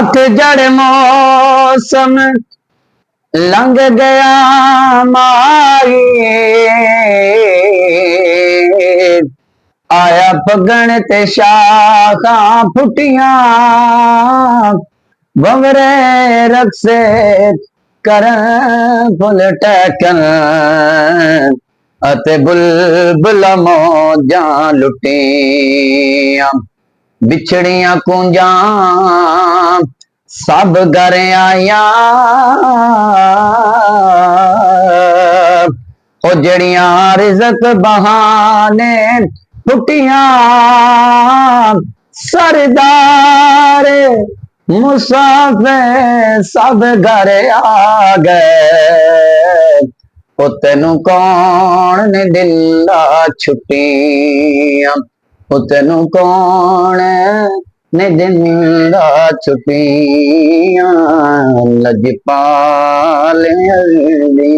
पतझड़ मौसम लंघ गया माही, आया फगण ते शाखां फुटियां, भंवरे रक्से करन फुल टहकन, अते बुलबुल मौजां लुटियां। बिछड़ियां कूंजां सब घर आईयां, ओ जड़ियां रिज़क बहाने फुटियां, सरदार मुसाफिर सब घर आ गए, ओ तेनू कौन ने दिला छुट्टियां, ओ तेनू कौन ने दिला छुट्टियां, लजपाल अली